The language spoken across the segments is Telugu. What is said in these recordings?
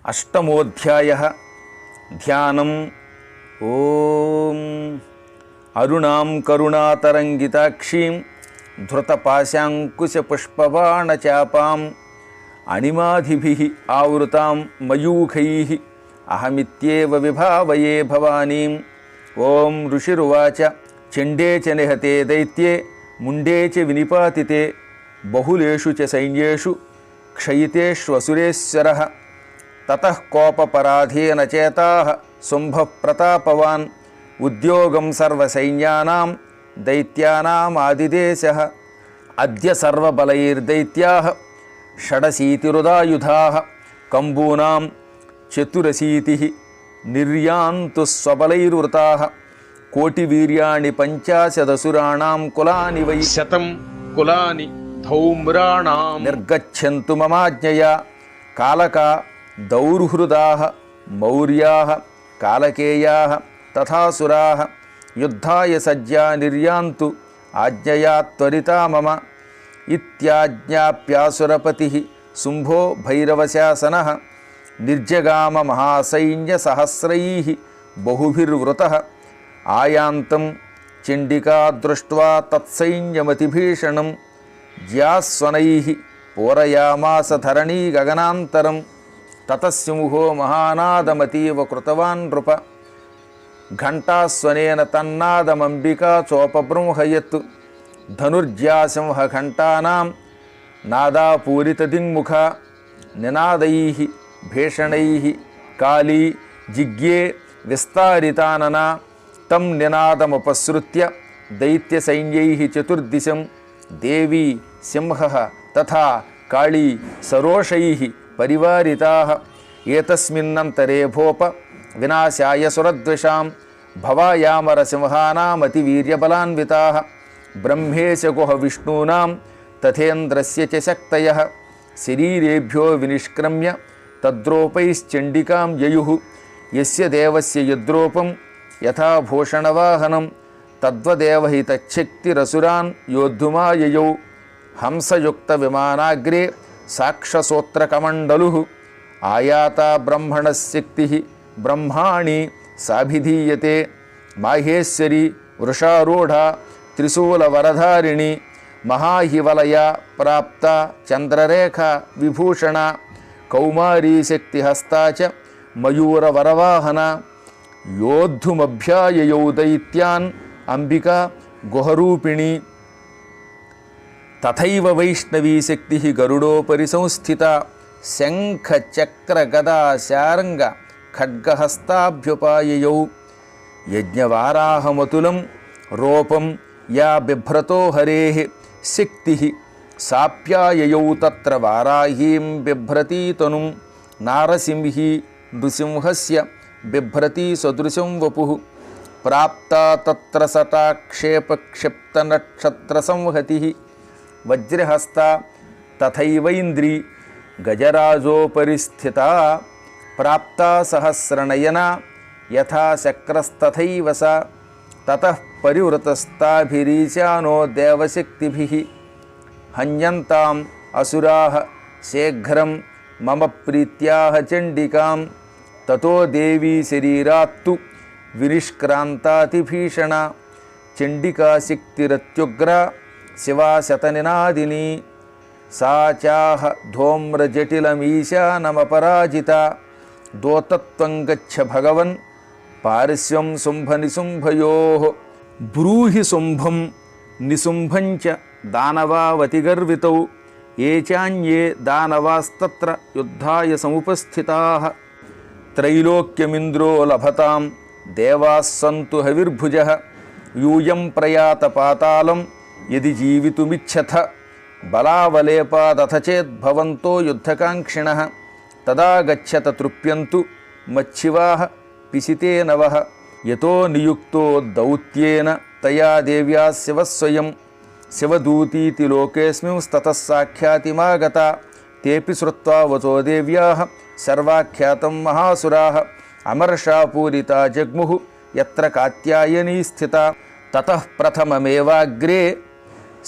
అష్టమోధ్యాయః ధ్యానం. ఓం అరుణాం కరుణాతరంగితాక్షీం ధృతపాశాంకుశపుష్పబాణచాపాం అణిమాధిభిః ఆవృతాం మయూఖైః అహమిత్యేవ విభావయే భవానీం. ఓం ఋషిరువాచ చండే చ నిహతే దైత్యే ముండే చ వినిపాతితే బహుళేషు చ సైన్యేషు క్షయితేష్వసురేశ్వరః. తతః కోపపరాధేన చేతాః శుంభః ప్రతాపవాన్ ఉద్యోగం సర్వసైన్యానాం దైత్యానామాదిదేశః. అద్య సర్వబలైర్దైత్యాః షడశీతిరుదాయుధాః కంబూనాం చతురశీతిః నిర్యాంతు స్వబలైర్వృతాః. కోటివీర్యాణి పంచాశదసురాణాం కులాని వై శతం కులాని ధౌమ్రాణాం నిర్గచ్చంతు మమాజ్ఞయా. కాలకా దౌర్హృదాః మౌర్యాః కాలకేయాః తథాసురాః యుద్ధాయ సజ్జా నిర్యాంతు ఆజ్ఞయా త్వరితా మమ. ఇత్యాజ్ఞాప్యాసురపతిః శుంభో భైరవశాసనః నిర్జగామ మహాసైన్యసహస్రైః బహుభిర్వృతః. ఆయాంతం చండికా దృష్ట్వా తత్సైన్యమతిభీషణం జ్యాస్వనైః పూరయామాస ధరణీ గగనాంతరం. తతసింహో మహానాదమతీవ కృతవాన్ నృప. ఘంటాస్వనేన తన్నాదమంబికా చోపబృంహయత్. ధనుర్జ్యాసింహ ఘంటానాం నాదాపూరితదింగ్ముఖా. నినాదైః భీషణైః కాళీ జిగ్యే విస్తారితాననా. తం నినాదముపసృత్య దైత్యసైన్యైః చతుర్దిశం. దేవీ సింహః తథా కాళీ సరోషైః పరివారితాః. ఏతస్మిన్నంతరే భోప వినాశాయ సురద్విషాం భవాయామరసింహానామతివీర్యబలాన్వితాః. బ్రహ్మేశ గుహ విష్ణూనాం తథేంద్రస్య చ శక్తయః. శరీరేభ్యో వినిష్క్రమ్య తద్రూపైశ్చండికాం యయుః. యస్య దేవస్య యద్రూపం యథా భూషణవాహనం తద్వదేవ హి తచ్చక్తిరసురాన్ యోద్ధుమాయయౌ. హంసయుక్త విమానాగ్రే సాక్షసూత్రకమండలుః. ఆయాతా బ్రహ్మణశక్తిః బ్రహ్మాణి సాభిధీయతే. మాహేశ్వరి వృషారూఢా త్రిశూలవరధారిణి మహాహివలయా ప్రాప్త చంద్రరేఖ విభూషణ. కౌమారీ శక్తిహస్తా చ మయూరవరవాహన. యోద్ధుమభ్యాయయౌ దైత్యాన్ అంబికా గుహరూపిణి. తథైవ వైష్ణవీ శక్తి గరుడోపరి సంస్థిత. శంఖ చక్ర గదా శారంగ ఖడ్గహస్తాభ్యుపాయయౌ. యజ్ఞవారాహమతులం రూపం యా బిభ్రతో హరేః శక్తి సాప్యాయయౌ తత్ర వారాహీం బిభ్రతీతనుం. నారసింహీ నృసింహస్య బిభ్రతీ సదృశం వపుః. ప్రాప్తా తత్ర సటాక్షేపక్షిప్తనక్షత్రసంహతిః. వజ్రహస్తా తథైవైంద్రీ గజరాజోపరి స్థితా. ప్రాప్తా సహస్రనయనా యథా శక్రస్తథైవ సా. తతః పరివృతస్తాభిరీశానో దేవశక్తిభిః. హన్యంతాం అసురాః శీఘ్రం మమ ప్రీత్యాః చండికాం. తతో దేవీ శరీరాత్తు వినిష్క్రాంతాతిభీషణ. చండికా శక్తిరత్యుగ్రా శివా శతనినాదిని. సా చాహ ధూమ్రజటిలమీశానమపరాజిత. దూతత్వం గచ్చ భగవన్ పారిశ్వం శుంభనిశుంభయోః. బ్రూహి శుంభం నిశుంభం చ దానవావతిగర్వితౌ. ఏ చాన్యే దానవాస్తత్ర యుద్ధాయ సముపస్థితాః. త్రైలోక్యమింద్రో లభతాం దేవాస్సంతు హవిర్భుజః. యూయం ప్రయాత పాతాళం యది జీవితుమిచ్చథ. బలావలేపాదథ చేద్భవంతో యుద్ధకాంక్షిణః. తదా గచ్చత తృప్యంతు మచ్చివాః పిసితే నవః. యతో నియుక్తో దౌత్యేన తయా దేవ్యా శివः స్వయం. శివదూతీతి లోకేస్మింస్తతః సాఖ్యాతిమాగతా. తేపి శ్రుత్వా వచో దేవ్యాః సర్వాఖ్యాతం మహాసురాః. అమర్షాపూరితా జగ్ముః యత్ర కాత్యాయనీ స్థితా. తతః ప్రథమమేవాగ్రే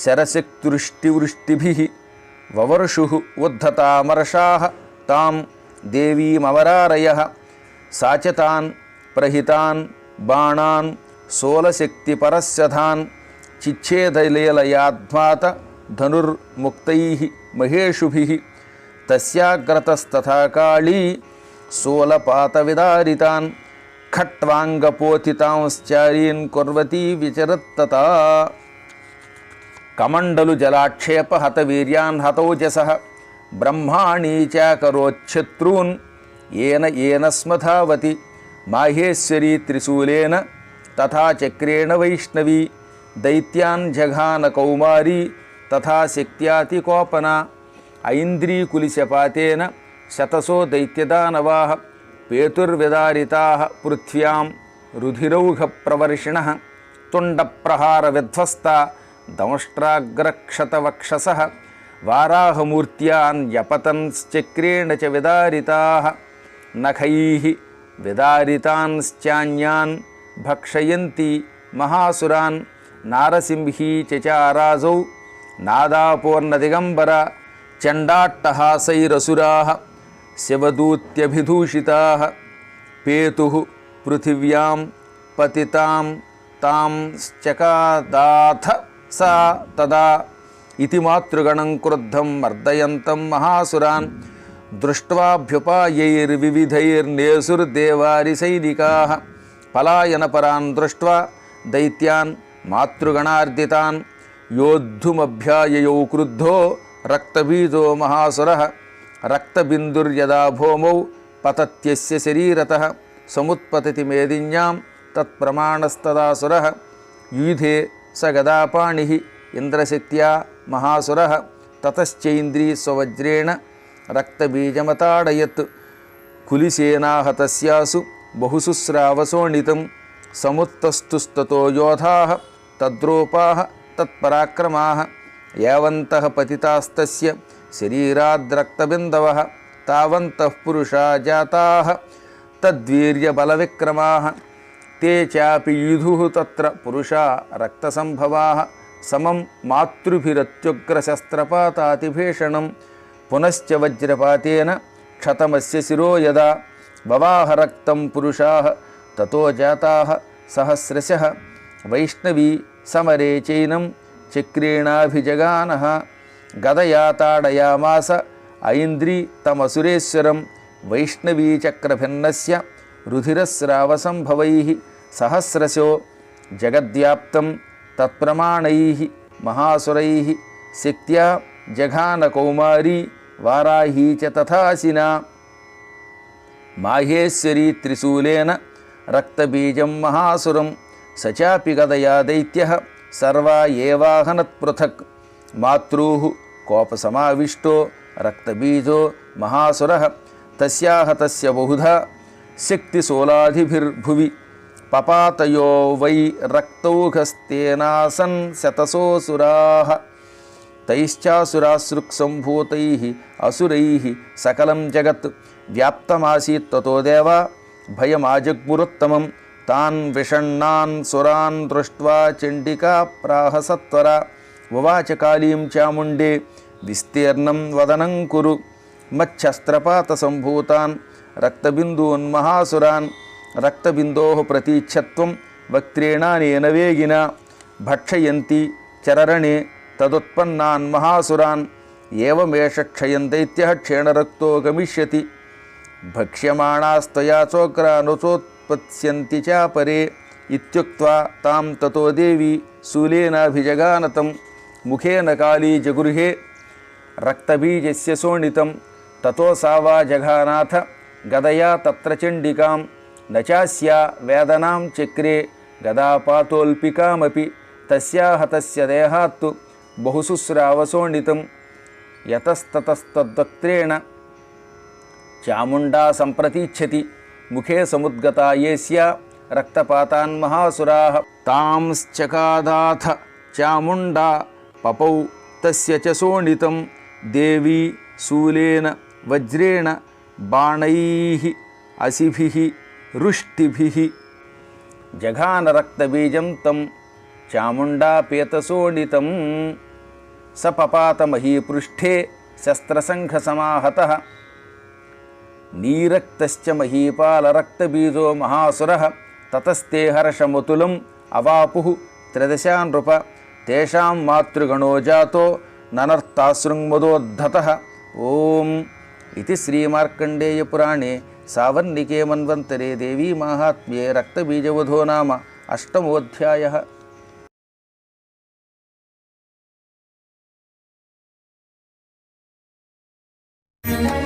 శరశక్తుష్టివృష్టిభిః వవర్షుః ఉద్ధతామర్షాః. తాం దేవీమవరారయః సాచతాన్ ప్రహితాన్ బాణాన్ సోలశక్తిపరస్యథాన్ చిచ్ఛేదలీలయాధ్మాత ధనుర్ముక్తైః మహేషుభిః తస్యాగ్రతస్తథా కాళీ సోలపాతవిదారితాన్ ఖట్వాంగపోథితాంశ్చారీన్ కుర్వతీ విచరత్తతా కమండలు జలాక్షేప హత వీర్యాన్ హతౌజసః బ్రహ్మాణీ చాకరోచ్ఛత్రూన్ ఏన స్మధావతి మాహేశ్వరీ త్రిశూలేన తథా చక్రేణ వైష్ణవీ దైత్యాన్ జఘాన కౌమారీ తథా శక్త్యాతికోపన ఐంద్రీకులిశపాతేన శతసో దైత్యదానవాః పేతుర్విదారితాః పృథ్వ్యాం రుధిరౌఘప్రవర్షిణః తుండప్రహారవిధ్వస్తా దంష్ట్రాగ్రక్షతవక్షసః వారాహమూర్త్యాన్యపతన్శ్చక్రేణ చ విదారితాః నఖైః విదారితాన్శ్చాన్యాన్ భక్షయంతి మహాసురాన్ నారసింహీ చచారాజౌ నాదాపూర్ణదిగంబర చండాట్టహాసైరసురాః శివదూత్యభిదూషితాః పేతుః పృథివ్యాం పతితాం తాం చకాదాథ సా తదా ఇతి మాతృగణం క్రుద్ధం మర్దయంతం మహాసురాన్ దృష్ట్వాభ్యుపాయైర్వివిధైర్నేసుర్దేవారిసైనికాః పలాయనపరాన్ దృష్ట్వా దైత్యాన్ మాతృగణార్దితాన్ యోద్ధుమభ్యాయయౌ క్రుద్ధో రక్తబీజో మహాసురః రక్తబిందుర్యదా భూమౌ పతత్యస్య శరీరతః సముత్పతతి మేదిన్యాం తత్ప్రమాణస్తదాసురః యూధే స గదాపాణిః ఇంద్రశక్త్యా మహాసురః తతశ్చైంద్రీ స్వవజ్రేణ రక్తబీజమతాడయత్ కులిసేనాహతస్యాసు బహుశుశ్రావసోణితం సముత్తస్తుస్తతో యోధాః తద్రూపాః తత్పరాక్రమాః యావంతః పతితాస్తస్య శరీరాద్రక్తబిందవః తావంతః పురుషా జాతాః తద్వీర్యబలవిక్రమాః తే చాపి యుధుః తత్ర పురుషా రక్తసంభవాః సమం మాతృభిరత్యుగ్రశస్త్రపాతాతిభీషణం పునశ్చ వజ్రపాతేన క్షతమస్య శిరో యదా బవాహ రక్తం పురుషాః తతో జాతాః సహస్రశః వైష్ణవీ సమరే చైనం చక్రేణాభిజగానః గదయా తాడయామాస ఐంద్రీ తమసురేశ్వరం వైష్ణవీ చక్రభిన్నస్య రుధిరస్రావసంభవైః సహస్రశో జగద్వ్యాప్తం తత్ప్రమాణైః మహాసురైః శక్త్యా జఘాన కౌమారీ వారాహీ చ తథాసినా మాహేశ్వరీ త్రిశూలేన రక్తబీజం మహాసురం సచాపి గదయా దైత్యః సర్వా ఏవాహనత్ పృథక్ మాతృః కోపసమావిష్టో రక్తబీజో మహాసురః తస్యాహ తస్య బహుధా శక్తిశూలాధిభిర్భువి పపాతయో వై రక్తౌఘస్తేనాసన్ శతసోసురాః తైశ్చాసురాసృక్సంభూతైః అసురైః సకలం జగత్ వ్యాప్తమాసీత్ తతో దేవా భయమాజగ్మురుత్తమం తాన్ విషణ్ణాన్ సురాన్ దృష్ట్వా చండికా ప్రాహ సత్వరా ఉవాచ కాళీం చాముండే విస్తీర్ణం వదనం కురు మచ్చస్త్రపాత సంభూతాన్ రక్తబిందూన్ మహాసురాన్ రక్తబిందోః ప్రతీచ్ఛత్వం వక్త్రేణానేన వేగినా భక్షయంతి చరరణే తదుత్పన్నాన్ మహాసురాన్ ఏవమేష క్షయం దైత్యః క్షేణరక్తో గమిష్యతి భక్ష్యమాణాస్తయా చోక్రానుచోత్పత్స్యంతి చాపరే ఇత్యుక్త్వా తాం తతో దేవి శూలేనాభిజగానతం ముఖేన కాళీ జగృహే రక్తబీజస్య శోణితం తతో సా వా జఘానాథ గదయా తత్ర చండికాం నచాస్యా వేదనాం చక్రే గదాపాతోల్పికామపి తస్యాహ తస్య దేహాత్తు బహుశుశ్రావశోణితం యతస్తతస్తద్వక్త్రేణ చాముండా సంప్రతీచ్ఛతి ముఖే సముద్గతా యేస్యా రక్తపాతాన్ మహాసురాః తాంశ్చకాదాథ చాముండా పపౌ తస్య చ శోణితం దేవీ శూలేన వజ్రేణ బాణైః అసిభిః రుష్టిభిః జఘాన రక్తబీజం తం చాముండాపేతశోణితం స పపాత మహీపృష్ఠే శస్త్రసంఘసమాహతః నీరక్తశ్చ మహీపాలరక్తబీజో మహాసురః తతస్తే హర్షమతులం అవాపుః త్రదశా నృప తేషాం మాతృగణో జాతో ననర్తాశృంగ్మదోద్ధతః. ఓం ఇది శ్రీమార్కండేయపురాణే సావర్ణికే మన్వంతరే దేవీ మాహాత్మ్యే రక్తబీజవధో నామ అష్టమోऽధ్యాయः. Thank you.